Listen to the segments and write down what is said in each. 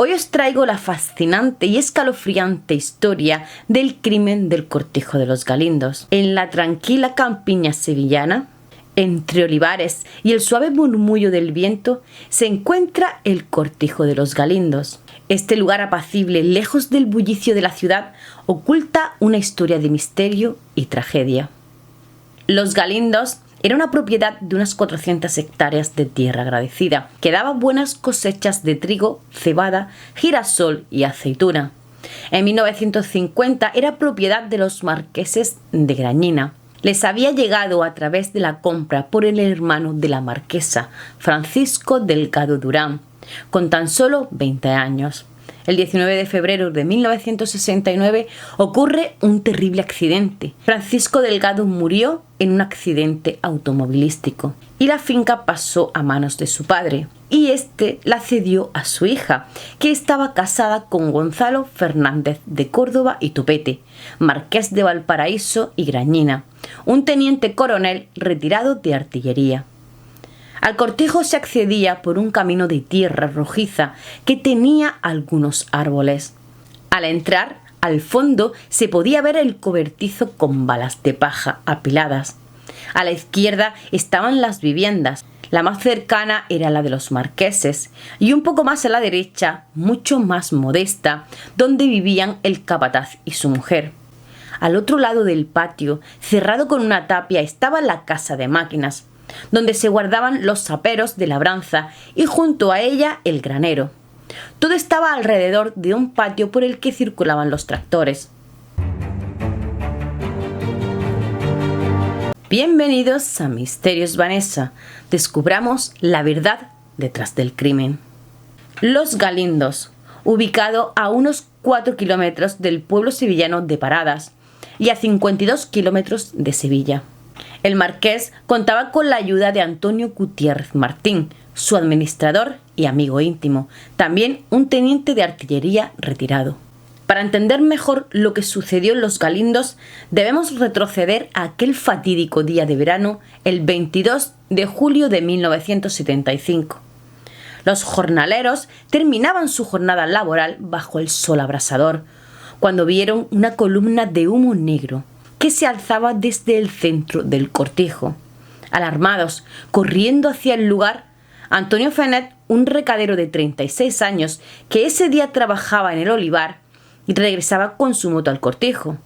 Hoy os traigo la fascinante y escalofriante historia del crimen del Cortijo de los Galindos. En la tranquila campiña sevillana, entre olivares y el suave murmullo del viento, se encuentra el Cortijo de los Galindos. Este lugar apacible, lejos del bullicio de la ciudad, oculta una historia de misterio y tragedia. Los Galindos era una propiedad de unas 400 hectáreas de tierra agradecida, que daba buenas cosechas de trigo, cebada, girasol y aceituna. En 1950 era propiedad de los marqueses de Grañina. Les había llegado a través de la compra por el hermano de la marquesa, Francisco Delgado Durán, con tan solo 20 años. El 19 de febrero de 1969 ocurre un terrible accidente. Francisco Delgado murió en un accidente automovilístico y la finca pasó a manos de su padre. Y este la cedió a su hija, que estaba casada con Gonzalo Fernández de Córdoba y Tupete, marqués de Valparaíso y Grañina, un teniente coronel retirado de artillería. Al cortijo se accedía por un camino de tierra rojiza que tenía algunos árboles. Al entrar, al fondo se podía ver el cobertizo con balas de paja apiladas. A la izquierda estaban las viviendas. La más cercana era la de los marqueses y un poco más a la derecha, mucho más modesta, donde vivían el capataz y su mujer. Al otro lado del patio, cerrado con una tapia, estaba la casa de máquinas, donde se guardaban los saperos de labranza y junto a ella el granero. Todo estaba alrededor de un patio por el que circulaban los tractores. Bienvenidos a Misterios Vanessa. Descubramos la verdad detrás del crimen. Los Galindos, ubicado a unos 4 kilómetros del pueblo sevillano de Paradas y a 52 kilómetros de Sevilla. El marqués contaba con la ayuda de Antonio Gutiérrez Martín, su administrador y amigo íntimo, también un teniente de artillería retirado. Para entender mejor lo que sucedió en Los Galindos, debemos retroceder a aquel fatídico día de verano, el 22 de julio de 1975. Los jornaleros terminaban su jornada laboral bajo el sol abrasador, cuando vieron una columna de humo negro que se alzaba desde el centro del cortijo. Alarmados, corriendo hacia el lugar, Antonio Fenet, un recadero de 36 años que ese día trabajaba en el olivar, y regresaba con su moto al cortijo,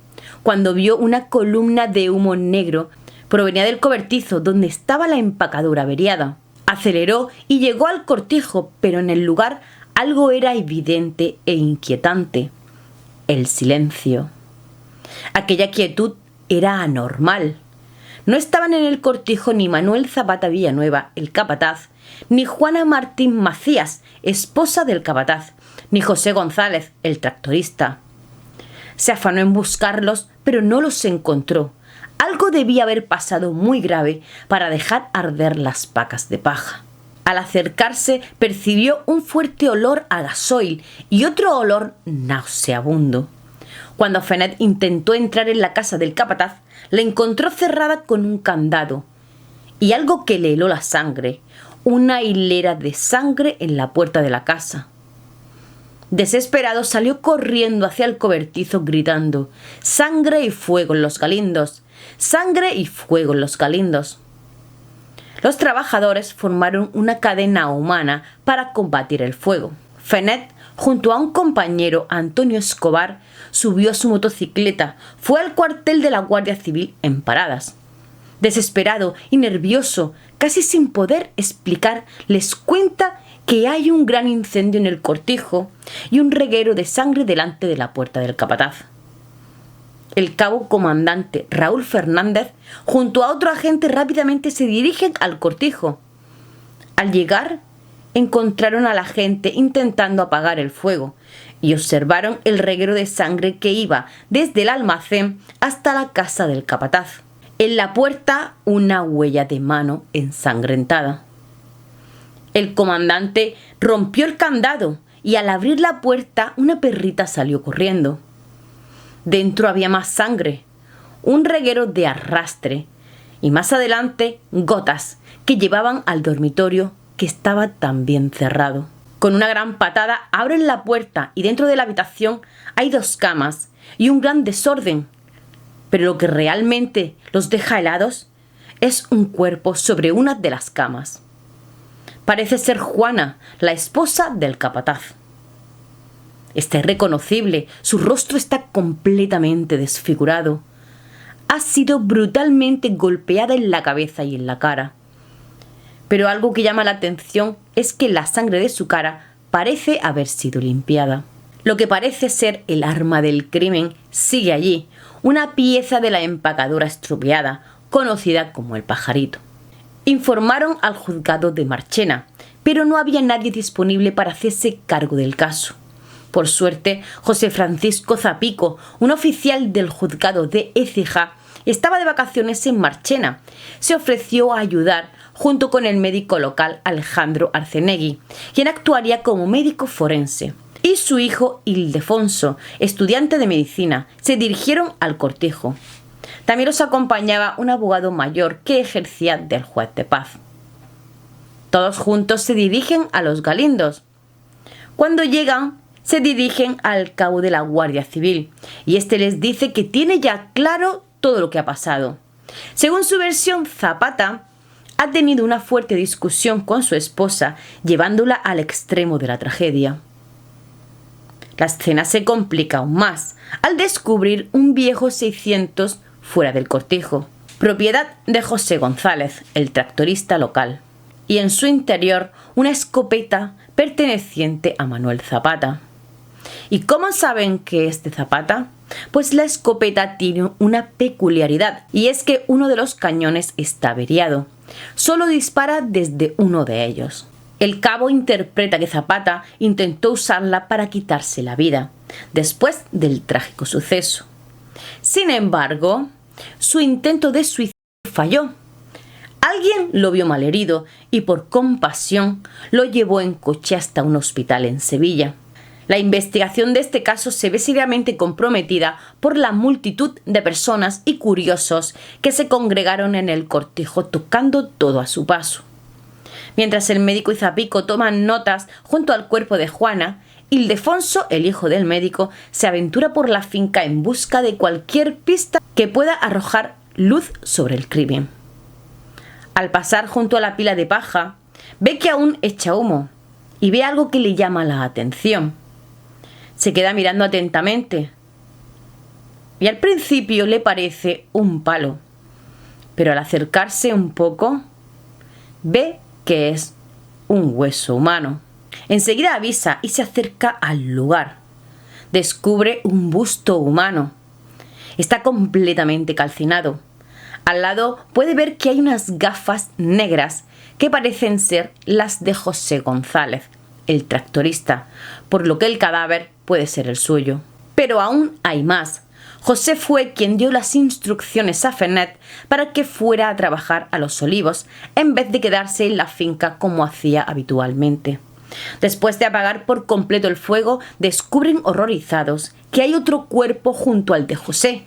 cuando vio una columna de humo negro provenía del cobertizo donde estaba la empacadura averiada. Aceleró y llegó al cortijo, pero en el lugar algo era evidente e inquietante: el silencio. Aquella quietud era anormal. No estaban en el cortijo ni Manuel Zapata Villanueva, el capataz, ni Juana Martín Macías, esposa del capataz, ni José González, el tractorista. Se afanó en buscarlos, pero no los encontró. Algo debía haber pasado muy grave para dejar arder las pacas de paja. Al acercarse, percibió un fuerte olor a gasoil y otro olor nauseabundo. Cuando Fenet intentó entrar en la casa del capataz, la encontró cerrada con un candado y algo que le heló la sangre, una hilera de sangre en la puerta de la casa. Desesperado salió corriendo hacia el cobertizo gritando: «¡Sangre y fuego en Los Galindos! ¡Sangre y fuego en Los Galindos!». Los trabajadores formaron una cadena humana para combatir el fuego. Fenet, junto a un compañero, Antonio Escobar, subió a su motocicleta, fue al cuartel de la Guardia Civil en Paradas. Desesperado y nervioso, casi sin poder explicar, les cuenta que hay un gran incendio en el cortijo y un reguero de sangre delante de la puerta del capataz. El cabo comandante Raúl Fernández, junto a otro agente, rápidamente se dirigen al cortijo. Al llegar, encontraron a la gente intentando apagar el fuego y observaron el reguero de sangre que iba desde el almacén hasta la casa del capataz. En la puerta, una huella de mano ensangrentada. El comandante rompió el candado y al abrir la puerta, una perrita salió corriendo. Dentro había más sangre, un reguero de arrastre y más adelante gotas que llevaban al dormitorio, que estaba también cerrado. Con una gran patada abren la puerta y dentro de la habitación hay 2 camas y un gran desorden. Pero lo que realmente los deja helados es un cuerpo sobre una de las camas. Parece ser Juana, la esposa del capataz. Está irreconocible, su rostro está completamente desfigurado. Ha sido brutalmente golpeada en la cabeza y en la cara. Pero algo que llama la atención es que la sangre de su cara parece haber sido limpiada. Lo que parece ser el arma del crimen sigue allí, una pieza de la empacadura estropeada, conocida como el pajarito. Informaron al juzgado de Marchena, pero no había nadie disponible para hacerse cargo del caso. Por suerte, José Francisco Zapico, un oficial del juzgado de Écija, estaba de vacaciones en Marchena. Se ofreció a ayudar junto con el médico local Alejandro Arcenegui, quien actuaría como médico forense. Y su hijo Ildefonso, estudiante de medicina, se dirigieron al cortijo. También los acompañaba un abogado mayor que ejercía del juez de paz. Todos juntos se dirigen a Los Galindos. Cuando llegan, se dirigen al cabo de la Guardia Civil y este les dice que tiene ya claro todo lo que ha pasado. Según su versión, Zapata ha tenido una fuerte discusión con su esposa, llevándola al extremo de la tragedia. La escena se complica aún más al descubrir un viejo 600 fuera del cortijo, propiedad de José González, el tractorista local, y en su interior una escopeta perteneciente a Manuel Zapata. ¿Y cómo saben que es de Zapata? Pues la escopeta tiene una peculiaridad, y es que uno de los cañones está averiado. Solo dispara desde uno de ellos. El cabo interpreta que Zapata intentó usarla para quitarse la vida, después del trágico suceso. Sin embargo, su intento de suicidio falló. Alguien lo vio malherido y por compasión lo llevó en coche hasta un hospital en Sevilla. La investigación de este caso se ve seriamente comprometida por la multitud de personas y curiosos que se congregaron en el cortijo tocando todo a su paso. Mientras el médico y Zapico toman notas junto al cuerpo de Juana, Ildefonso, el hijo del médico, se aventura por la finca en busca de cualquier pista que pueda arrojar luz sobre el crimen. Al pasar junto a la pila de paja, ve que aún echa humo y ve algo que le llama la atención. Se queda mirando atentamente y al principio le parece un palo, pero al acercarse un poco, ve que es un hueso humano. Enseguida avisa y se acerca al lugar. Descubre un busto humano. Está completamente calcinado. Al lado puede ver que hay unas gafas negras que parecen ser las de José González, el tractorista, por lo que el cadáver puede ser el suyo. Pero aún hay más. José fue quien dio las instrucciones a Fernet para que fuera a trabajar a Los Olivos en vez de quedarse en la finca como hacía habitualmente. Después de apagar por completo el fuego, descubren horrorizados que hay otro cuerpo junto al de José,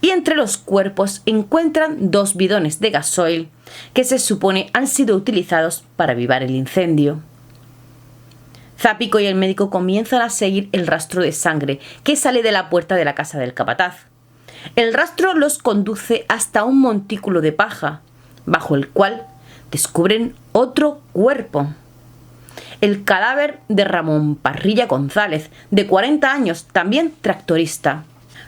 y entre los cuerpos encuentran 2 bidones de gasoil que se supone han sido utilizados para avivar el incendio. Zapico y el médico comienzan a seguir el rastro de sangre que sale de la puerta de la casa del capataz. El rastro los conduce hasta un montículo de paja, bajo el cual descubren otro cuerpo. El cadáver de Ramón Parrilla González, de 40 años, también tractorista.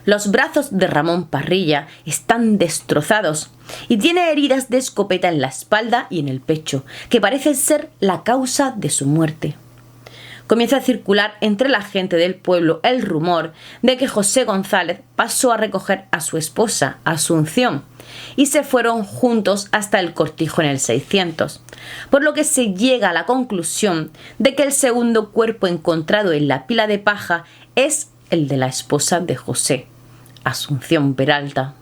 Los brazos de Ramón Parrilla están destrozados y tiene heridas de escopeta en la espalda y en el pecho, que parecen ser la causa de su muerte. Comienza a circular entre la gente del pueblo el rumor de que José González pasó a recoger a su esposa, Asunción, y se fueron juntos hasta el cortijo en el 600, por lo que se llega a la conclusión de que el segundo cuerpo encontrado en la pila de paja es el de la esposa de José, Asunción Peralta.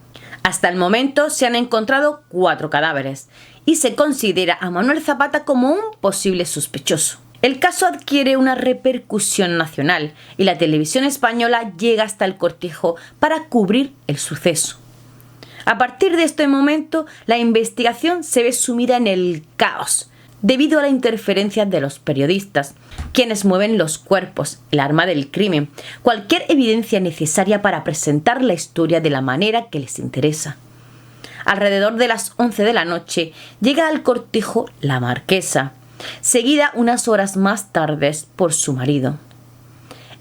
Hasta el momento se han encontrado 4 cadáveres y se considera a Manuel Zapata como un posible sospechoso. El caso adquiere una repercusión nacional y la televisión española llega hasta el cortijo para cubrir el suceso. A partir de este momento, la investigación se ve sumida en el caos. debido a la interferencia de los periodistas, quienes mueven los cuerpos, el arma del crimen, cualquier evidencia necesaria para presentar la historia de la manera que les interesa. Alrededor de las 11 de la noche llega al cortijo la marquesa, seguida unas horas más tarde por su marido.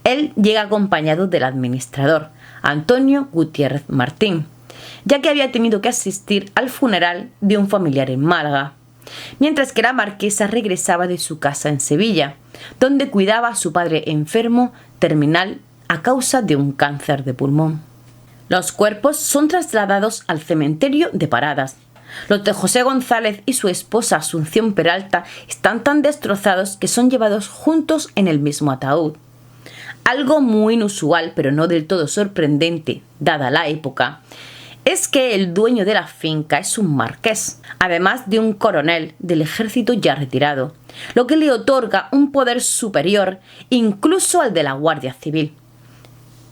Él llega acompañado del administrador, Antonio Gutiérrez Martín, ya que había tenido que asistir al funeral de un familiar en Málaga, mientras que la marquesa regresaba de su casa en Sevilla, donde cuidaba a su padre enfermo terminal a causa de un cáncer de pulmón. Los cuerpos son trasladados al cementerio de Paradas. Los de José González y su esposa Asunción Peralta están tan destrozados que son llevados juntos en el mismo ataúd. Algo muy inusual, pero no del todo sorprendente, dada la época, es que el dueño de la finca es un marqués, además de un coronel del ejército ya retirado, lo que le otorga un poder superior incluso al de la Guardia Civil.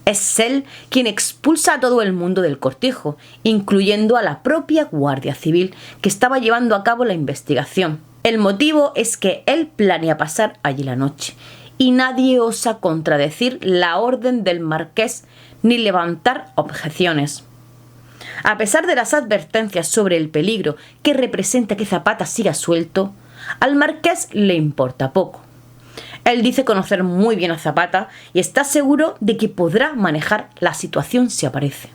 Es él quien expulsa a todo el mundo del cortijo, incluyendo a la propia Guardia Civil que estaba llevando a cabo la investigación. El motivo es que él planea pasar allí la noche, y nadie osa contradecir la orden del marqués ni levantar objeciones. A pesar de las advertencias sobre el peligro que representa que Zapata siga suelto, al marqués le importa poco. Él dice conocer muy bien a Zapata y está seguro de que podrá manejar la situación si aparece.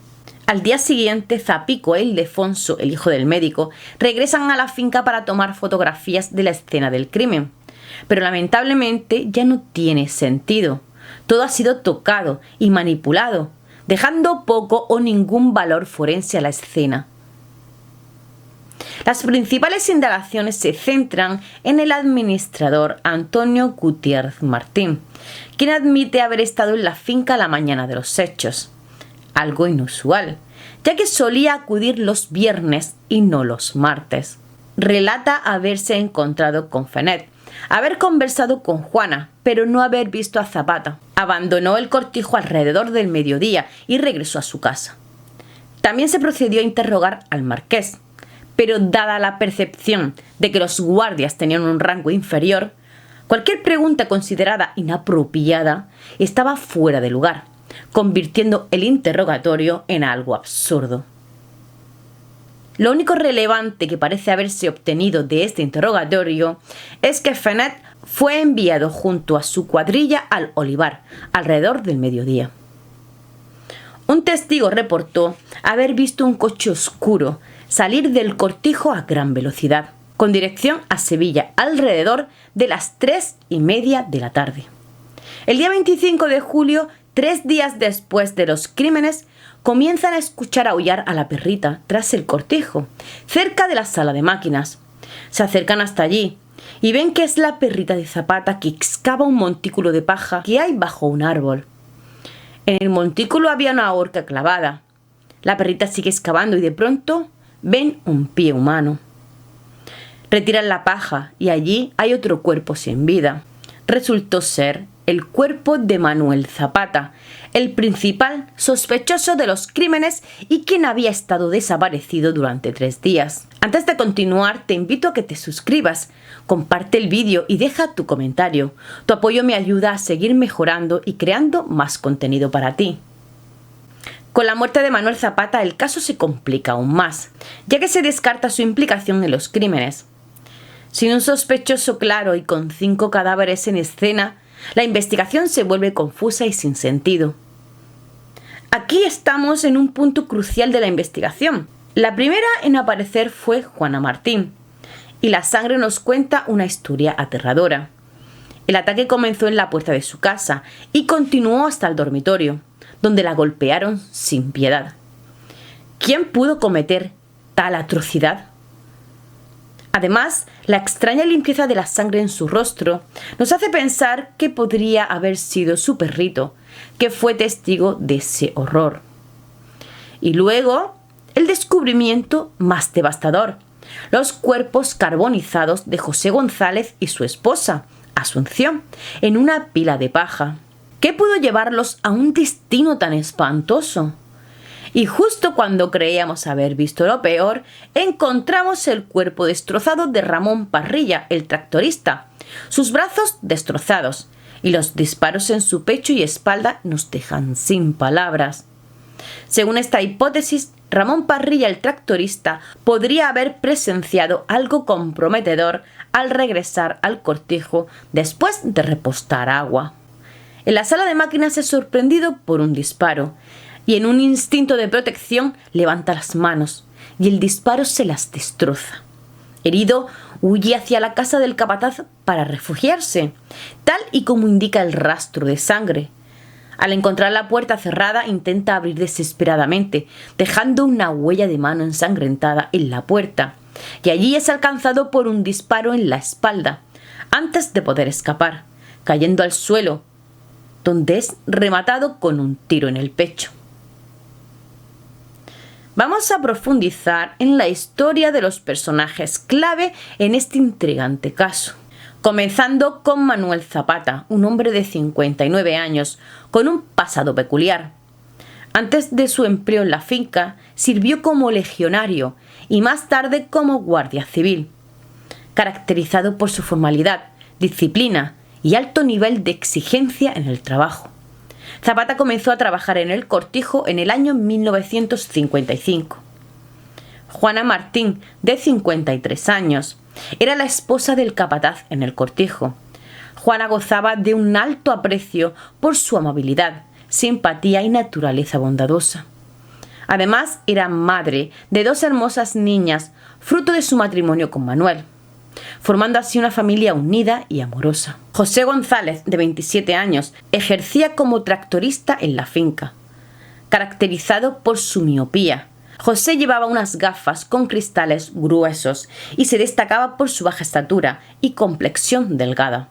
Al día siguiente, Zapico e Ildefonso, el hijo del médico, regresan a la finca para tomar fotografías de la escena del crimen. Pero lamentablemente ya no tiene sentido. Todo ha sido tocado y manipulado, dejando poco o ningún valor forense a la escena. Las principales indagaciones se centran en el administrador Antonio Gutiérrez Martín, quien admite haber estado en la finca la mañana de los hechos. Algo inusual, ya que solía acudir los viernes y no los martes. Relata haberse encontrado con Fenet, haber conversado con Juana, pero no haber visto a Zapata. Abandonó el cortijo alrededor del mediodía y regresó a su casa. También se procedió a interrogar al marqués, pero dada la percepción de que los guardias tenían un rango inferior, cualquier pregunta considerada inapropiada estaba fuera de lugar, convirtiendo el interrogatorio en algo absurdo. Lo único relevante que parece haberse obtenido de este interrogatorio es que Fenet fue enviado junto a su cuadrilla al olivar, alrededor del mediodía. Un testigo reportó haber visto un coche oscuro salir del cortijo a gran velocidad, con dirección a Sevilla, alrededor de las 3:30 de la tarde. El día 25 de julio, 3 días después de los crímenes, comienzan a escuchar aullar a la perrita tras el cortijo, cerca de la sala de máquinas. Se acercan hasta allí y ven que es la perrita de Zapata que excava un montículo de paja que hay bajo un árbol. En el montículo había una horca clavada. La perrita sigue excavando y de pronto ven un pie humano. Retiran la paja y allí hay otro cuerpo sin vida. Resultó ser el cuerpo de Manuel Zapata, el principal sospechoso de los crímenes y quien había estado desaparecido durante 3 días. Antes de continuar, te invito a que te suscribas, comparte el vídeo y deja tu comentario. Tu apoyo me ayuda a seguir mejorando y creando más contenido para ti. Con la muerte de Manuel Zapata, el caso se complica aún más, ya que se descarta su implicación en los crímenes. Sin un sospechoso claro y con 5 cadáveres en escena, la investigación se vuelve confusa y sin sentido. Aquí estamos en un punto crucial de la investigación. La primera en aparecer fue Juana Martín, y la sangre nos cuenta una historia aterradora. El ataque comenzó en la puerta de su casa y continuó hasta el dormitorio, donde la golpearon sin piedad. ¿Quién pudo cometer tal atrocidad? Además, la extraña limpieza de la sangre en su rostro nos hace pensar que podría haber sido su perrito, que fue testigo de ese horror. Y luego, el descubrimiento más devastador: los cuerpos carbonizados de José González y su esposa, Asunción, en una pila de paja. ¿Qué pudo llevarlos a un destino tan espantoso? Y justo cuando creíamos haber visto lo peor, encontramos el cuerpo destrozado de Ramón Parrilla, el tractorista, sus brazos destrozados, y los disparos en su pecho y espalda nos dejan sin palabras. Según esta hipótesis, Ramón Parrilla, el tractorista, podría haber presenciado algo comprometedor al regresar al cortijo después de repostar agua. En la sala de máquinas es sorprendido por un disparo y en un instinto de protección levanta las manos y el disparo se las destroza. Herido, huye hacia la casa del capataz para refugiarse, tal y como indica el rastro de sangre. Al encontrar la puerta cerrada, intenta abrir desesperadamente, dejando una huella de mano ensangrentada en la puerta, y allí es alcanzado por un disparo en la espalda, antes de poder escapar, cayendo al suelo, donde es rematado con un tiro en el pecho. Vamos a profundizar en la historia de los personajes clave en este intrigante caso. Comenzando con Manuel Zapata, un hombre de 59 años, con un pasado peculiar. Antes de su empleo en la finca, sirvió como legionario y más tarde como guardia civil, caracterizado por su formalidad, disciplina y alto nivel de exigencia en el trabajo. Zapata comenzó a trabajar en el cortijo en el año 1955. Juana Martín, de 53 años, era la esposa del capataz en el cortijo. Juana gozaba de un alto aprecio por su amabilidad, simpatía y naturaleza bondadosa. Además, era madre de 2 hermosas niñas, fruto de su matrimonio con Manuel, formando así una familia unida y amorosa. José González, de 27 años, ejercía como tractorista en la finca, caracterizado por su miopía. José llevaba unas gafas con cristales gruesos y se destacaba por su baja estatura y complexión delgada.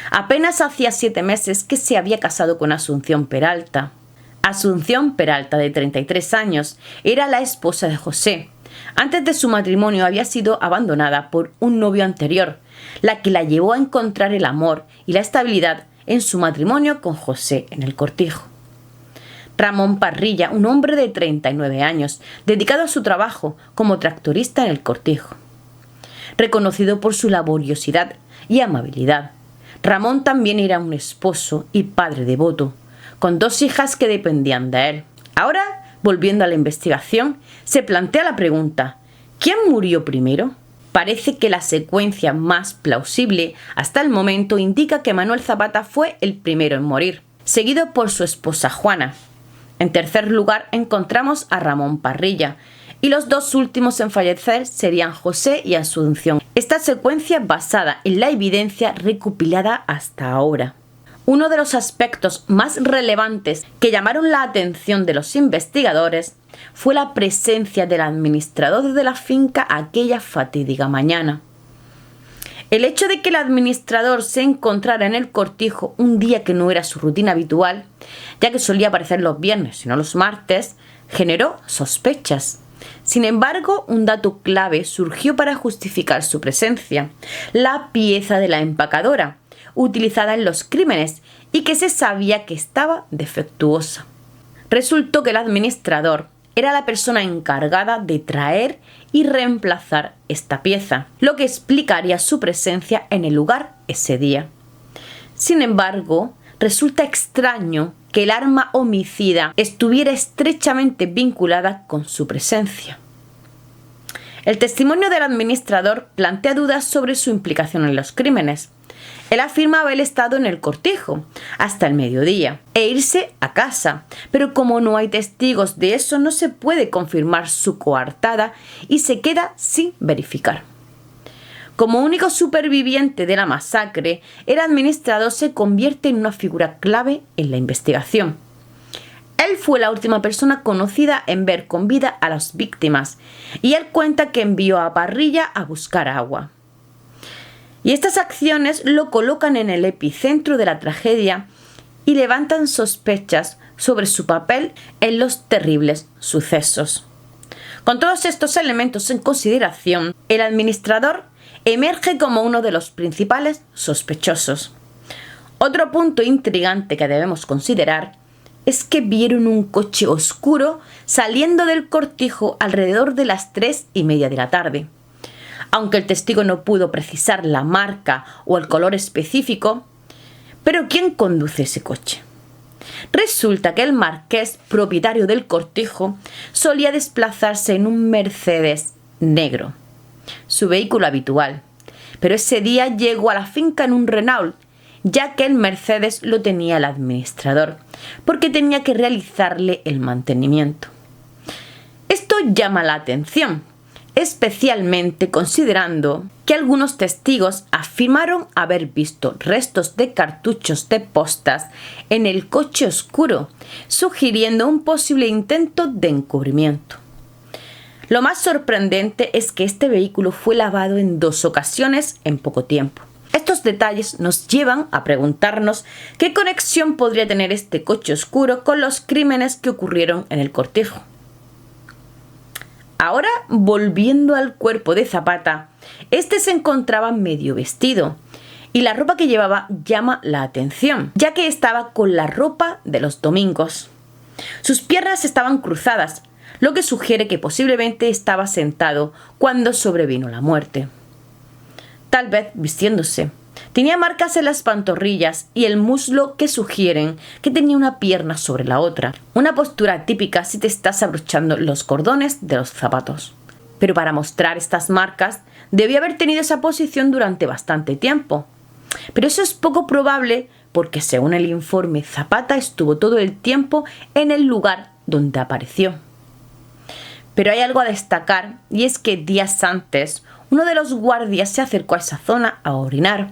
Apenas hacía 7 meses que se había casado con Asunción Peralta. Asunción Peralta, de 33 años, era la esposa de José. Antes de su matrimonio había sido abandonada por un novio anterior, la que la llevó a encontrar el amor y la estabilidad en su matrimonio con José en el cortijo. Ramón Parrilla, un hombre de 39 años, dedicado a su trabajo como tractorista en el cortijo. Reconocido por su laboriosidad y amabilidad, Ramón también era un esposo y padre devoto, con 2 hijas que dependían de él. Ahora, volviendo a la investigación, se plantea la pregunta: ¿quién murió primero? Parece que la secuencia más plausible hasta el momento indica que Manuel Zapata fue el primero en morir, seguido por su esposa Juana. En tercer lugar encontramos a Ramón Parrilla, y los 2 últimos en fallecer serían José y Asunción. Esta secuencia basada en la evidencia recopilada hasta ahora. Uno de los aspectos más relevantes que llamaron la atención de los investigadores fue la presencia del administrador de la finca aquella fatídica mañana. El hecho de que el administrador se encontrara en el cortijo un día que no era su rutina habitual, ya que solía aparecer los viernes y no los martes, generó sospechas. Sin embargo, un dato clave surgió para justificar su presencia: la pieza de la empacadora, utilizada en los crímenes y que se sabía que estaba defectuosa. Resultó que el administrador era la persona encargada de traer y reemplazar esta pieza, lo que explicaría su presencia en el lugar ese día. Sin embargo, resulta extraño que el arma homicida estuviera estrechamente vinculada con su presencia. El testimonio del administrador plantea dudas sobre su implicación en los crímenes. Él afirma haber estado en el cortijo hasta el mediodía e irse a casa, pero como no hay testigos de eso, no se puede confirmar su coartada y se queda sin verificar. Como único superviviente de la masacre, el administrador se convierte en una figura clave en la investigación. Él fue la última persona conocida en ver con vida a las víctimas, y él cuenta que envió a Parrilla a buscar agua. Y estas acciones lo colocan en el epicentro de la tragedia y levantan sospechas sobre su papel en los terribles sucesos. Con todos estos elementos en consideración, el administrador emerge como uno de los principales sospechosos. Otro punto intrigante que debemos considerar es que vieron un coche oscuro saliendo del cortijo alrededor de las 3:30 de la tarde. Aunque el testigo no pudo precisar la marca o el color específico, pero ¿quién conduce ese coche? Resulta que el marqués, propietario del cortijo, solía desplazarse en un Mercedes negro, su vehículo habitual, pero ese día llegó a la finca en un Renault, ya que el Mercedes lo tenía el administrador, porque tenía que realizarle el mantenimiento. Esto llama la atención, especialmente considerando que algunos testigos afirmaron haber visto restos de cartuchos de postas en el coche oscuro, sugiriendo un posible intento de encubrimiento. Lo más sorprendente es que este vehículo fue lavado en 2 ocasiones en poco tiempo. Estos detalles nos llevan a preguntarnos qué conexión podría tener este coche oscuro con los crímenes que ocurrieron en el cortijo. Ahora, volviendo al cuerpo de Zapata, este se encontraba medio vestido y la ropa que llevaba llama la atención, ya que estaba con la ropa de los domingos. Sus piernas estaban cruzadas, lo que sugiere que posiblemente estaba sentado cuando sobrevino la muerte. Tal vez vistiéndose. Tenía marcas en las pantorrillas y el muslo que sugieren que tenía una pierna sobre la otra, una postura típica si te estás abrochando los cordones de los zapatos. Pero para mostrar estas marcas, debió haber tenido esa posición durante bastante tiempo. Pero eso es poco probable porque, según el informe, Zapata estuvo todo el tiempo en el lugar donde apareció. Pero hay algo a destacar, y es que días antes, uno de los guardias se acercó a esa zona a orinar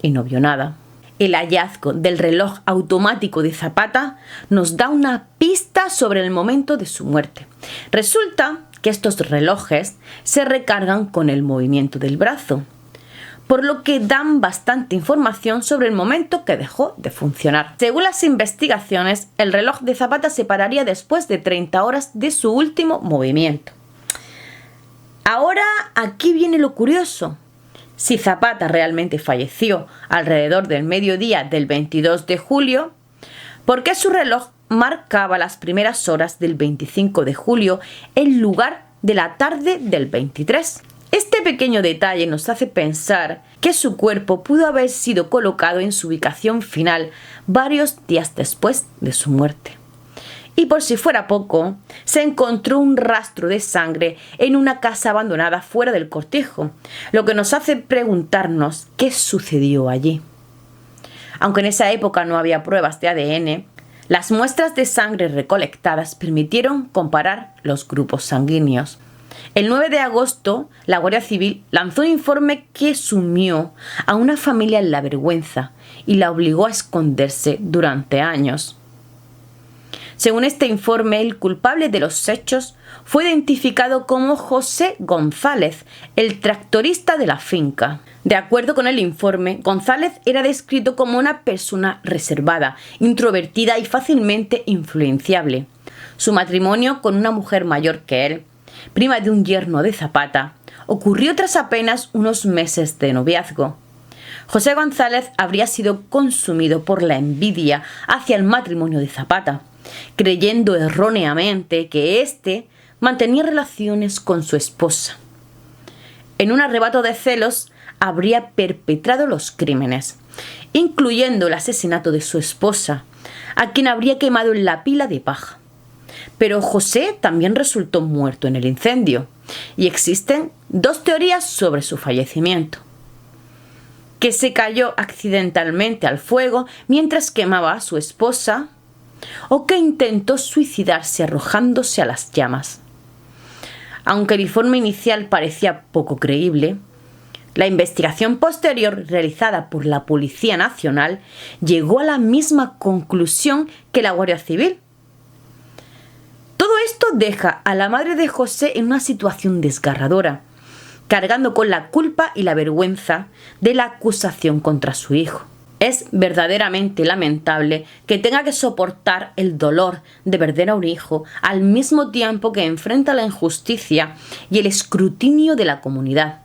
y no vio nada. El hallazgo del reloj automático de Zapata nos da una pista sobre el momento de su muerte. Resulta que estos relojes se recargan con el movimiento del brazo, por lo que dan bastante información sobre el momento que dejó de funcionar. Según las investigaciones, el reloj de Zapata se pararía después de 30 horas de su último movimiento. Ahora, aquí viene lo curioso. Si Zapata realmente falleció alrededor del mediodía del 22 de julio, ¿por qué su reloj marcaba las primeras horas del 25 de julio en lugar de la tarde del 23? Este pequeño detalle nos hace pensar que su cuerpo pudo haber sido colocado en su ubicación final varios días después de su muerte. Y por si fuera poco, se encontró un rastro de sangre en una casa abandonada fuera del cortijo, lo que nos hace preguntarnos qué sucedió allí. Aunque en esa época no había pruebas de ADN, las muestras de sangre recolectadas permitieron comparar los grupos sanguíneos. El 9 de agosto, la Guardia Civil lanzó un informe que sumió a una familia en la vergüenza y la obligó a esconderse durante años. Según este informe, el culpable de los hechos fue identificado como José González, el tractorista de la finca. De acuerdo con el informe, González era descrito como una persona reservada, introvertida y fácilmente influenciable. Su matrimonio con una mujer mayor que él, prima de un yerno de Zapata, ocurrió tras apenas unos meses de noviazgo. José González habría sido consumido por la envidia hacia el matrimonio de Zapata, creyendo erróneamente que éste mantenía relaciones con su esposa. En un arrebato de celos, habría perpetrado los crímenes, incluyendo el asesinato de su esposa, a quien habría quemado en la pila de paja. Pero José también resultó muerto en el incendio, y existen 2 teorías sobre su fallecimiento: que se cayó accidentalmente al fuego mientras quemaba a su esposa, o que intentó suicidarse arrojándose a las llamas. Aunque el informe inicial parecía poco creíble, la investigación posterior realizada por la Policía Nacional llegó a la misma conclusión que la Guardia Civil. Todo esto deja a la madre de José en una situación desgarradora, cargando con la culpa y la vergüenza de la acusación contra su hijo. Es verdaderamente lamentable que tenga que soportar el dolor de perder a un hijo al mismo tiempo que enfrenta la injusticia y el escrutinio de la comunidad.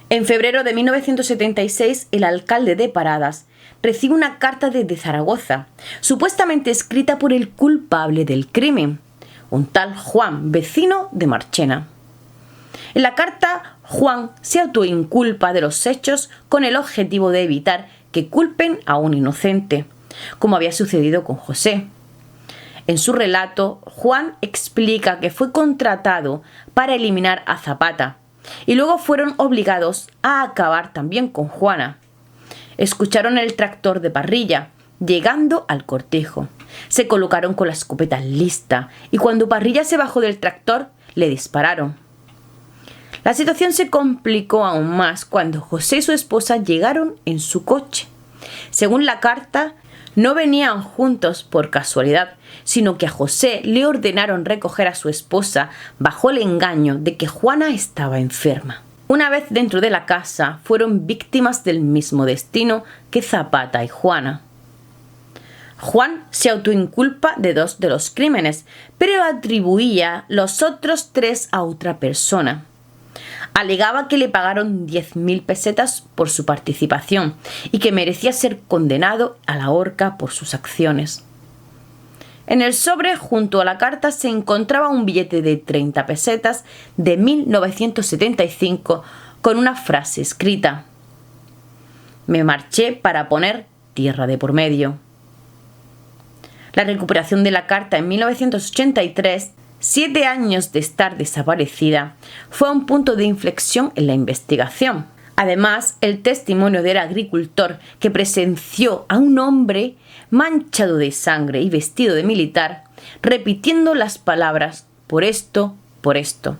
En febrero de 1976, el alcalde de Paradas recibe una carta desde Zaragoza, supuestamente escrita por el culpable del crimen, un tal Juan, vecino de Marchena. En la carta, Juan se autoinculpa de los hechos con el objetivo de evitar que culpen a un inocente, como había sucedido con José. En su relato, Juan explica que fue contratado para eliminar a Zapata y luego fueron obligados a acabar también con Juana. Escucharon el tractor de Parrilla, llegando al cortijo. Se colocaron con la escopeta lista y cuando Parrilla se bajó del tractor, le dispararon. La situación se complicó aún más cuando José y su esposa llegaron en su coche. Según la carta, no venían juntos por casualidad, sino que a José le ordenaron recoger a su esposa bajo el engaño de que Juana estaba enferma. Una vez dentro de la casa, fueron víctimas del mismo destino que Zapata y Juana. Juan se autoinculpa de 2 de los crímenes, pero atribuía los otros 3 a otra persona. Alegaba que le pagaron 10.000 pesetas por su participación y que merecía ser condenado a la horca por sus acciones. En el sobre, junto a la carta, se encontraba un billete de 30 pesetas de 1975 con una frase escrita: «Me marché para poner tierra de por medio». La recuperación de la carta en 1983, 7 años de estar desaparecida, fue un punto de inflexión en la investigación. Además, el testimonio del agricultor que presenció a un hombre manchado de sangre y vestido de militar, repitiendo las palabras «por esto, por esto».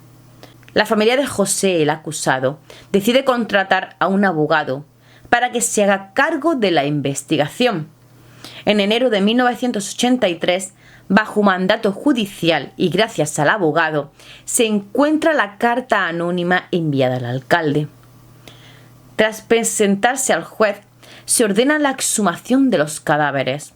La familia de José, el acusado, decide contratar a un abogado para que se haga cargo de la investigación. En enero de 1983, bajo mandato judicial y gracias al abogado, se encuentra la carta anónima enviada al alcalde. Tras presentarse al juez, se ordena la exhumación de los cadáveres.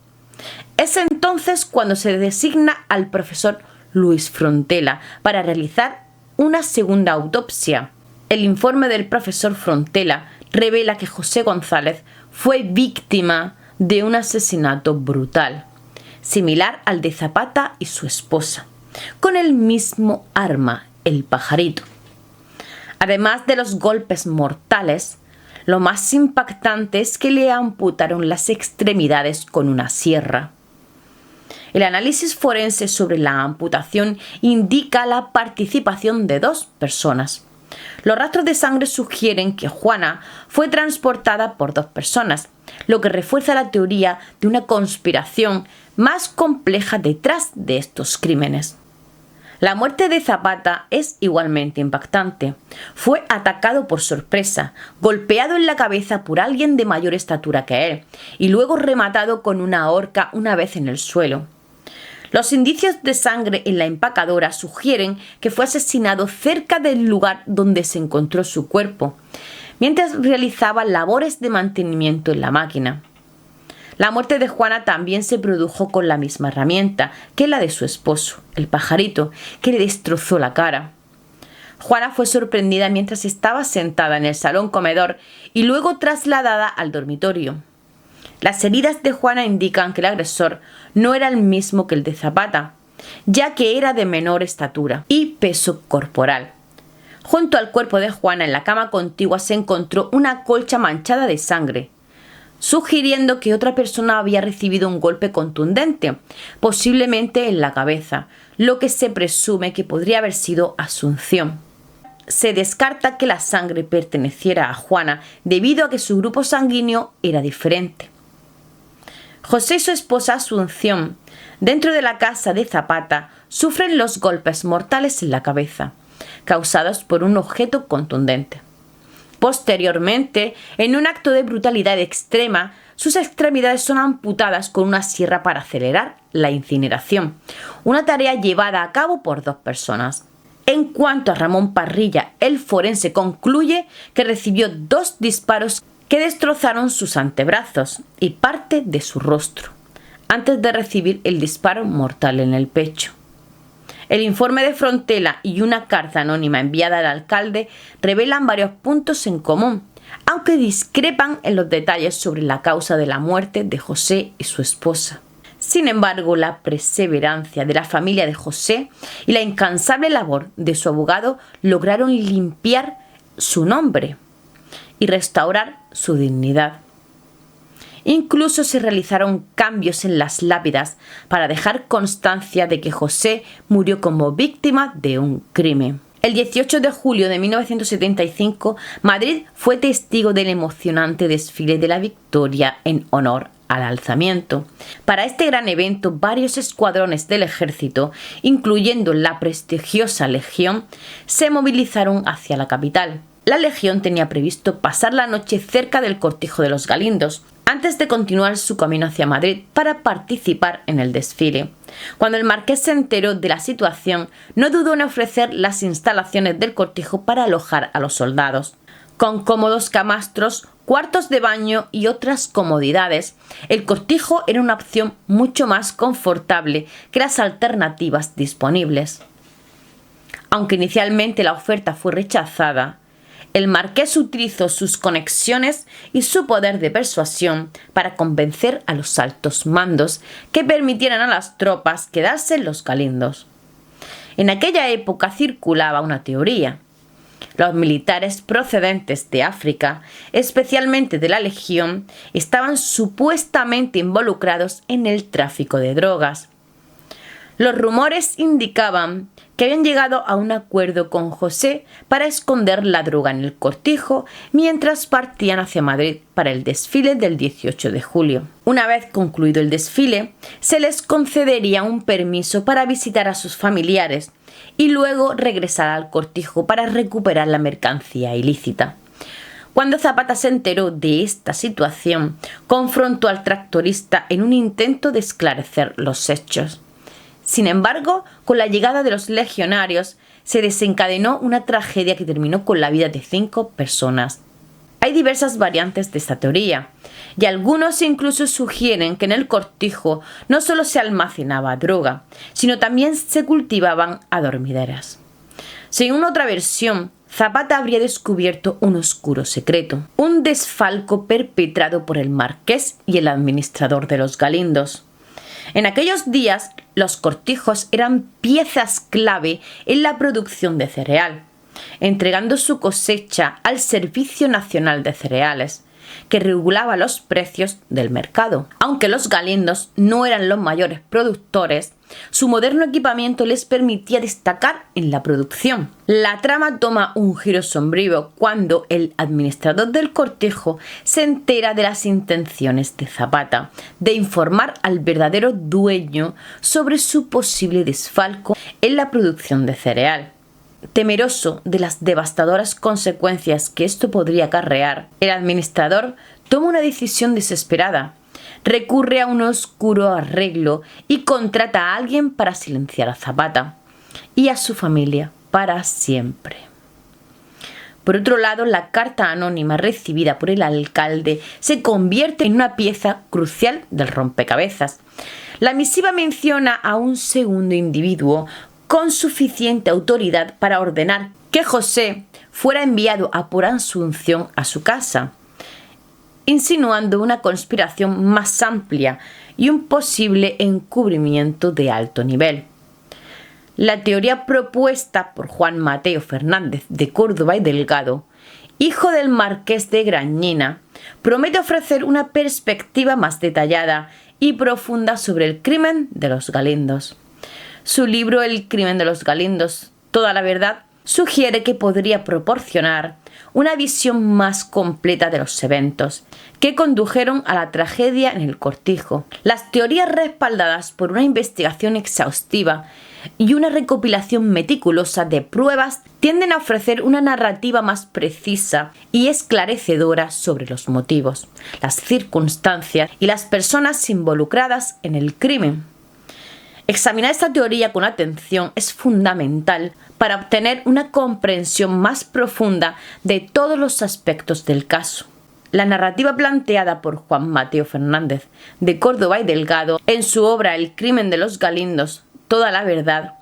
Es entonces cuando se designa al profesor Luis Frontela para realizar una segunda autopsia. El informe del profesor Frontela revela que José González fue víctima de un asesinato brutal, similar al de Zapata y su esposa, con el mismo arma, el pajarito. Además de los golpes mortales, lo más impactante es que le amputaron las extremidades con una sierra. El análisis forense sobre la amputación indica la participación de 2 personas. Los rastros de sangre sugieren que Juana fue transportada por 2 personas, lo que refuerza la teoría de una conspiración más compleja detrás de estos crímenes. La muerte de Zapata es igualmente impactante. Fue atacado por sorpresa, golpeado en la cabeza por alguien de mayor estatura que él y luego rematado con una horca una vez en el suelo. Los indicios de sangre en la empacadora sugieren que fue asesinado cerca del lugar donde se encontró su cuerpo, mientras realizaba labores de mantenimiento en la máquina. La muerte de Juana también se produjo con la misma herramienta que la de su esposo, el pajarito, que le destrozó la cara. Juana fue sorprendida mientras estaba sentada en el salón comedor y luego trasladada al dormitorio. Las heridas de Juana indican que el agresor no era el mismo que el de Zapata, ya que era de menor estatura y peso corporal. Junto al cuerpo de Juana, en la cama contigua, se encontró una colcha manchada de sangre, sugiriendo que otra persona había recibido un golpe contundente, posiblemente en la cabeza, lo que se presume que podría haber sido Asunción. Se descarta que la sangre perteneciera a Juana debido a que su grupo sanguíneo era diferente. José y su esposa Asunción, dentro de la casa de Zapata, sufren los golpes mortales en la cabeza, causados por un objeto contundente. Posteriormente, en un acto de brutalidad extrema, sus extremidades son amputadas con una sierra para acelerar la incineración, una tarea llevada a cabo por 2 personas. En cuanto a Ramón Parrilla, el forense concluye que recibió 2 disparos que destrozaron sus antebrazos y parte de su rostro, antes de recibir el disparo mortal en el pecho. El informe de Frontela y una carta anónima enviada al alcalde revelan varios puntos en común, aunque discrepan en los detalles sobre la causa de la muerte de José y su esposa. Sin embargo, la perseverancia de la familia de José y la incansable labor de su abogado lograron limpiar su nombre y restaurar su dignidad. Incluso se realizaron cambios en las lápidas para dejar constancia de que José murió como víctima de un crimen. El 18 de julio de 1975, Madrid fue testigo del emocionante desfile de la Victoria en honor al alzamiento. Para este gran evento, varios escuadrones del ejército, incluyendo la prestigiosa Legión, se movilizaron hacia la capital. La Legión tenía previsto pasar la noche cerca del Cortijo de los Galindos, antes de continuar su camino hacia Madrid para participar en el desfile. Cuando el marqués se enteró de la situación, no dudó en ofrecer las instalaciones del cortijo para alojar a los soldados. Con cómodos camastros, cuartos de baño y otras comodidades, el cortijo era una opción mucho más confortable que las alternativas disponibles. Aunque inicialmente la oferta fue rechazada, el marqués utilizó sus conexiones y su poder de persuasión para convencer a los altos mandos que permitieran a las tropas quedarse en los Galindos. En aquella época circulaba una teoría. Los militares procedentes de África, especialmente de la Legión, estaban supuestamente involucrados en el tráfico de drogas. Los rumores indicaban que habían llegado a un acuerdo con José para esconder la droga en el cortijo mientras partían hacia Madrid para el desfile del 18 de julio. Una vez concluido el desfile, se les concedería un permiso para visitar a sus familiares y luego regresar al cortijo para recuperar la mercancía ilícita. Cuando Zapata se enteró de esta situación, confrontó al tractorista en un intento de esclarecer los hechos. Sin embargo, con la llegada de los legionarios, se desencadenó una tragedia que terminó con la vida de 5 personas. Hay diversas variantes de esta teoría, y algunos incluso sugieren que en el cortijo no solo se almacenaba droga, sino también se cultivaban adormideras. Según otra versión, Zapata habría descubierto un oscuro secreto, un desfalco perpetrado por el marqués y el administrador de los Galindos. En aquellos días, los cortijos eran piezas clave en la producción de cereal, entregando su cosecha al Servicio Nacional de Cereales, que regulaba los precios del mercado. Aunque los Galindos no eran los mayores productores, su moderno equipamiento les permitía destacar en la producción. La trama toma un giro sombrío cuando el administrador del cortijo se entera de las intenciones de Zapata de informar al verdadero dueño sobre su posible desfalco en la producción de cereal. Temeroso de las devastadoras consecuencias que esto podría acarrear, el administrador toma una decisión desesperada. Recurre a un oscuro arreglo y contrata a alguien para silenciar a Zapata y a su familia para siempre. Por otro lado, la carta anónima recibida por el alcalde se convierte en una pieza crucial del rompecabezas. La misiva menciona a un segundo individuo con suficiente autoridad para ordenar que José fuera enviado a por asunción a su casa, insinuando una conspiración más amplia y un posible encubrimiento de alto nivel. La teoría propuesta por Juan Mateo Fernández de Córdoba y Delgado, hijo del marqués de Grañina, promete ofrecer una perspectiva más detallada y profunda sobre el crimen de los Galindos. Su libro El crimen de los Galindos, toda la verdad, sugiere que podría proporcionar una visión más completa de los eventos que condujeron a la tragedia en el cortijo. Las teorías respaldadas por una investigación exhaustiva y una recopilación meticulosa de pruebas tienden a ofrecer una narrativa más precisa y esclarecedora sobre los motivos, las circunstancias y las personas involucradas en el crimen. Examinar esta teoría con atención es fundamental para obtener una comprensión más profunda de todos los aspectos del caso. La narrativa planteada por Juan Mateo Fernández de Córdoba y Delgado en su obra El crimen de los Galindos, toda la verdad,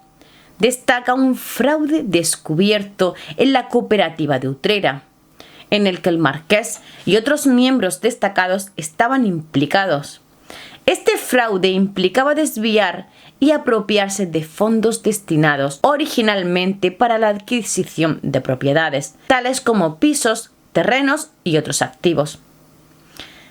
destaca un fraude descubierto en la cooperativa de Utrera, en el que el marqués y otros miembros destacados estaban implicados. Este fraude implicaba desviar y apropiarse de fondos destinados originalmente para la adquisición de propiedades, tales como pisos, terrenos y otros activos.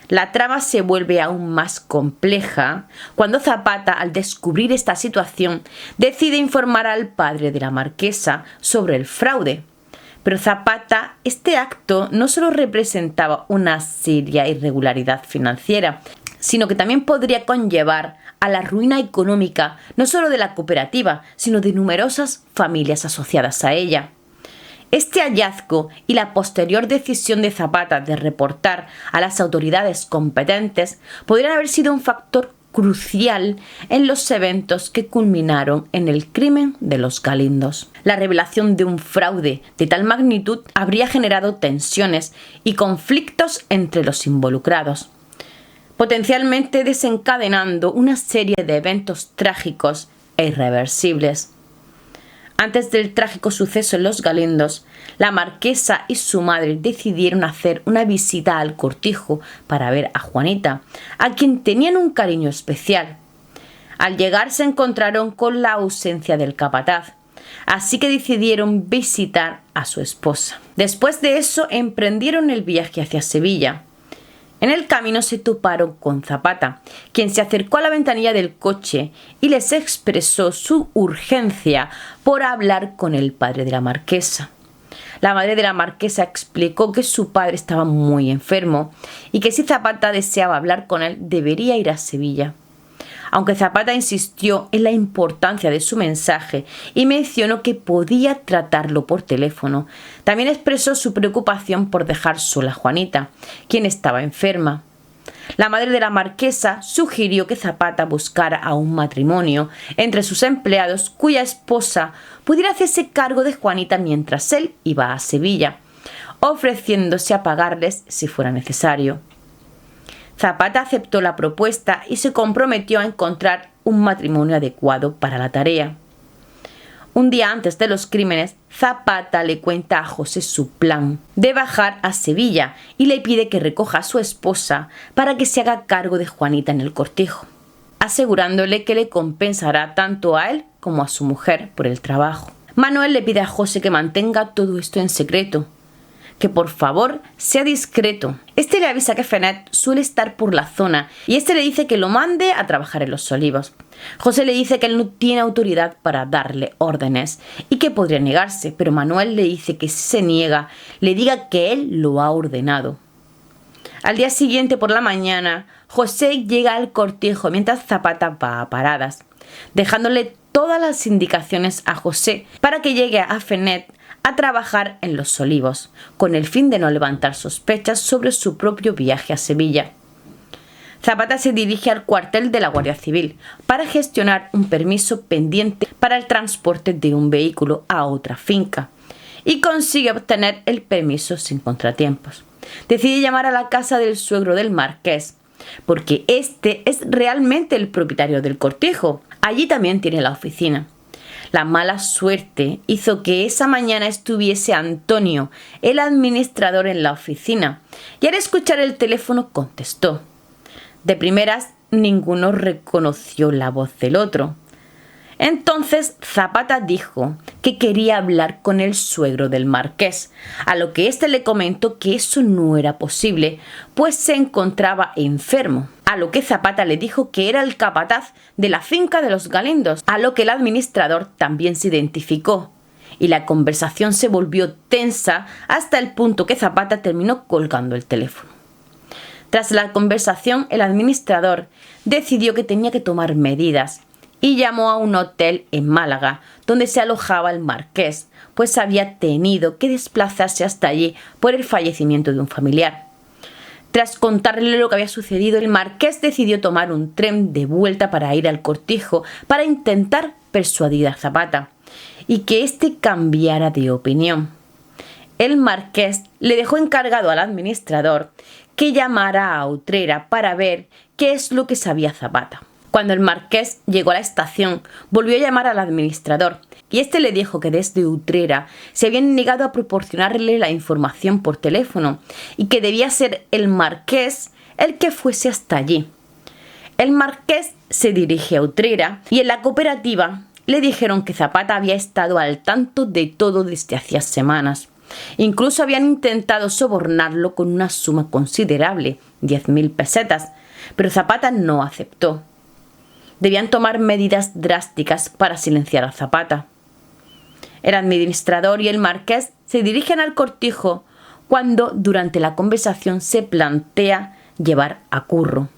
La trama se vuelve aún más compleja cuando Zapata, al descubrir esta situación, decide informar al padre de la marquesa sobre el fraude. Pero Zapata, este acto no solo representaba una seria irregularidad financiera, sino que también podría conllevar a la ruina económica no solo de la cooperativa, sino de numerosas familias asociadas a ella. Este hallazgo y la posterior decisión de Zapata de reportar a las autoridades competentes podrían haber sido un factor crucial en los eventos que culminaron en el crimen de los Galindos. La revelación de un fraude de tal magnitud habría generado tensiones y conflictos entre los involucrados, potencialmente desencadenando una serie de eventos trágicos e irreversibles. Antes del trágico suceso en los Galindos, la marquesa y su madre decidieron hacer una visita al cortijo para ver a Juanita, a quien tenían un cariño especial. Al llegar se encontraron con la ausencia del capataz, así que decidieron visitar a su esposa. Después de eso emprendieron el viaje hacia Sevilla. En el camino se toparon con Zapata, quien se acercó a la ventanilla del coche y les expresó su urgencia por hablar con el padre de la marquesa. La madre de la marquesa explicó que su padre estaba muy enfermo y que si Zapata deseaba hablar con él debería ir a Sevilla. Aunque Zapata insistió en la importancia de su mensaje y mencionó que podía tratarlo por teléfono, también expresó su preocupación por dejar sola a Juanita, quien estaba enferma. La madre de la marquesa sugirió que Zapata buscara a un matrimonio entre sus empleados cuya esposa pudiera hacerse cargo de Juanita mientras él iba a Sevilla, ofreciéndose a pagarles si fuera necesario. Zapata aceptó la propuesta y se comprometió a encontrar un matrimonio adecuado para la tarea. Un día antes de los crímenes, Zapata le cuenta a José su plan de bajar a Sevilla y le pide que recoja a su esposa para que se haga cargo de Juanita en el cortijo, asegurándole que le compensará tanto a él como a su mujer por el trabajo. Manuel le pide a José que mantenga todo esto en secreto, que por favor sea discreto. Este le avisa que Fenet suele estar por la zona y este le dice que lo mande a trabajar en los olivos. José le dice que él no tiene autoridad para darle órdenes y que podría negarse, pero Manuel le dice que si se niega, le diga que él lo ha ordenado. Al día siguiente por la mañana, José llega al cortijo mientras Zapata va a paradas, dejándole todas las indicaciones a José para que llegue a Fenet a trabajar en los olivos, con el fin de no levantar sospechas sobre su propio viaje a Sevilla. Zapata se dirige al cuartel de la Guardia Civil para gestionar un permiso pendiente para el transporte de un vehículo a otra finca y consigue obtener el permiso sin contratiempos. Decide llamar a la casa del suegro del marqués, porque este es realmente el propietario del cortijo. Allí también tiene la oficina. La mala suerte hizo que esa mañana estuviese Antonio, el administrador, en la oficina, y al escuchar el teléfono contestó. De primeras, ninguno reconoció la voz del otro. Entonces Zapata dijo que quería hablar con el suegro del marqués, a lo que éste le comentó que eso no era posible, pues se encontraba enfermo. A lo que Zapata le dijo que era el capataz de la finca de los Galindos, a lo que el administrador también se identificó. Y la conversación se volvió tensa hasta el punto que Zapata terminó colgando el teléfono. Tras la conversación, el administrador decidió que tenía que tomar medidas y llamó a un hotel en Málaga, donde se alojaba el marqués, pues había tenido que desplazarse hasta allí por el fallecimiento de un familiar. Tras contarle lo que había sucedido, el marqués decidió tomar un tren de vuelta para ir al cortijo para intentar persuadir a Zapata y que éste cambiara de opinión. El marqués le dejó encargado al administrador que llamara a Utrera para ver qué es lo que sabía Zapata. Cuando el marqués llegó a la estación, volvió a llamar al administrador y este le dijo que desde Utrera se habían negado a proporcionarle la información por teléfono y que debía ser el marqués el que fuese hasta allí. El marqués se dirige a Utrera y en la cooperativa le dijeron que Zapata había estado al tanto de todo desde hacía semanas. Incluso habían intentado sobornarlo con una suma considerable, 10.000 pesetas, pero Zapata no aceptó. Debían tomar medidas drásticas para silenciar a Zapata. El administrador y el marqués se dirigen al cortijo cuando durante la conversación se plantea llevar a Curro,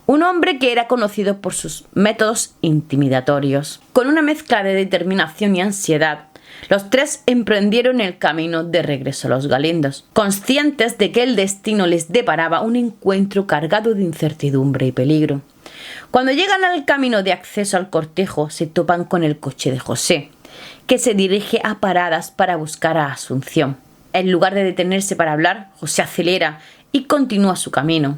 un hombre que era conocido por sus métodos intimidatorios. Con una mezcla de determinación y ansiedad, los tres emprendieron el camino de regreso a Los Galindos, conscientes de que el destino les deparaba un encuentro cargado de incertidumbre y peligro. Cuando llegan al camino de acceso al cortijo, se topan con el coche de José, que se dirige a paradas para buscar a Asunción. En lugar de detenerse para hablar, José acelera y continúa su camino.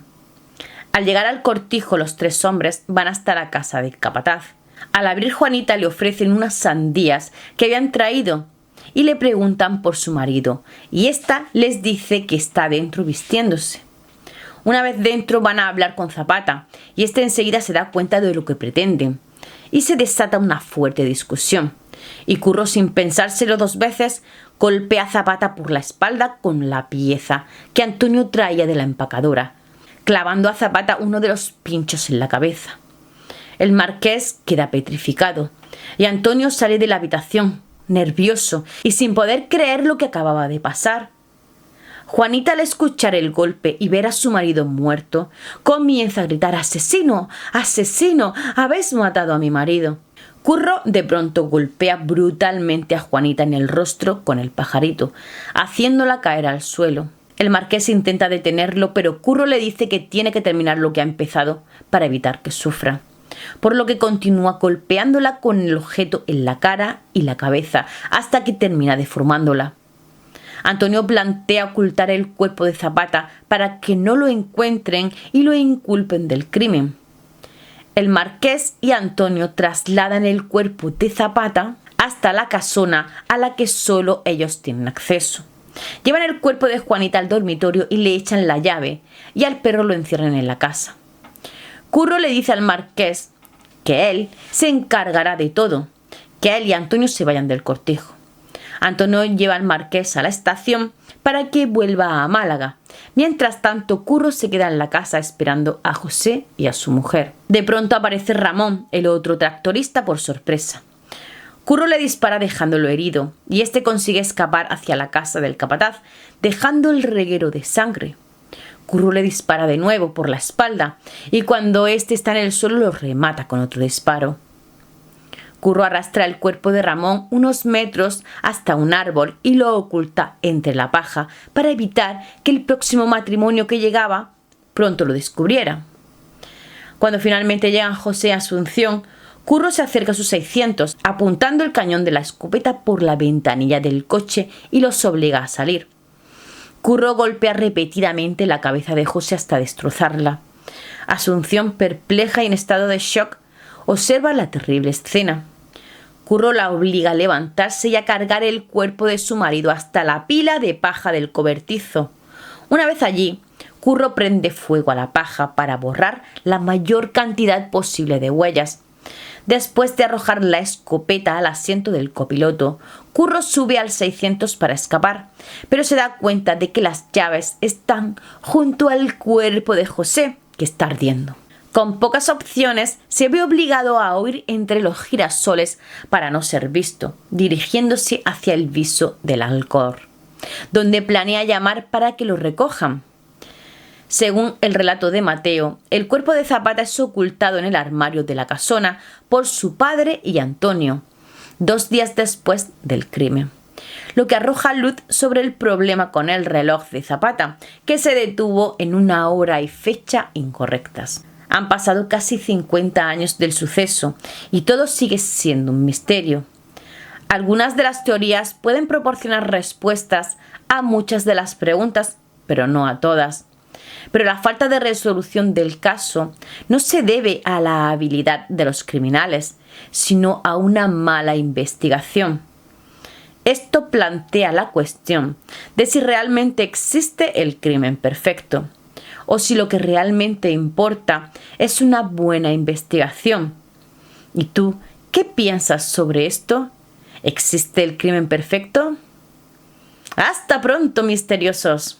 Al llegar al cortijo, los tres hombres van hasta la casa del capataz. Al abrir, Juanita le ofrecen unas sandías que habían traído y le preguntan por su marido, y ésta les dice que está dentro vistiéndose. Una vez dentro van a hablar con Zapata y este enseguida se da cuenta de lo que pretenden y se desata una fuerte discusión. Y Curro, sin pensárselo dos veces, golpea a Zapata por la espalda con la pieza que Antonio traía de la empacadora, clavando a Zapata uno de los pinchos en la cabeza. El marqués queda petrificado y Antonio sale de la habitación, nervioso y sin poder creer lo que acababa de pasar. Juanita, al escuchar el golpe y ver a su marido muerto, comienza a gritar: «¡Asesino! ¡Asesino! ¡Habéis matado a mi marido!». Curro de pronto golpea brutalmente a Juanita en el rostro con el pajarito, haciéndola caer al suelo. El marqués intenta detenerlo, pero Curro le dice que tiene que terminar lo que ha empezado para evitar que sufra, por lo que continúa golpeándola con el objeto en la cara y la cabeza hasta que termina deformándola. Antonio plantea ocultar el cuerpo de Zapata para que no lo encuentren y lo inculpen del crimen. El marqués y Antonio trasladan el cuerpo de Zapata hasta la casona a la que solo ellos tienen acceso. Llevan el cuerpo de Juanita al dormitorio y le echan la llave, y al perro lo encierran en la casa. Curro le dice al marqués que él se encargará de todo, que él y Antonio se vayan del cortijo. Antonio lleva al marqués a la estación para que vuelva a Málaga. Mientras tanto, Curro se queda en la casa esperando a José y a su mujer. De pronto aparece Ramón, el otro tractorista, por sorpresa. Curro le dispara dejándolo herido y este consigue escapar hacia la casa del capataz, dejando el reguero de sangre. Curro le dispara de nuevo por la espalda y cuando este está en el suelo lo remata con otro disparo. Curro arrastra el cuerpo de Ramón unos metros hasta un árbol y lo oculta entre la paja para evitar que el próximo matrimonio que llegaba pronto lo descubriera. Cuando finalmente llegan José y Asunción, Curro se acerca a sus 600, apuntando el cañón de la escopeta por la ventanilla del coche y los obliga a salir. Curro golpea repetidamente la cabeza de José hasta destrozarla. Asunción, perpleja y en estado de shock, observa la terrible escena. Curro la obliga a levantarse y a cargar el cuerpo de su marido hasta la pila de paja del cobertizo. Una vez allí, Curro prende fuego a la paja para borrar la mayor cantidad posible de huellas. Después de arrojar la escopeta al asiento del copiloto, Curro sube al 600 para escapar, pero se da cuenta de que las llaves están junto al cuerpo de José, que está ardiendo. Con pocas opciones, se ve obligado a huir entre los girasoles para no ser visto, dirigiéndose hacia el viso del Alcor, donde planea llamar para que lo recojan. Según el relato de Mateo, el cuerpo de Zapata es ocultado en el armario de la casona por su padre y Antonio, 2 días después del crimen, lo que arroja luz sobre el problema con el reloj de Zapata, que se detuvo en una hora y fecha incorrectas. Han pasado casi 50 años del suceso y todo sigue siendo un misterio. Algunas de las teorías pueden proporcionar respuestas a muchas de las preguntas, pero no a todas. Pero la falta de resolución del caso no se debe a la habilidad de los criminales, sino a una mala investigación. Esto plantea la cuestión de si realmente existe el crimen perfecto, o si lo que realmente importa es una buena investigación. ¿Y tú qué piensas sobre esto? ¿Existe el crimen perfecto? ¡Hasta pronto, misteriosos!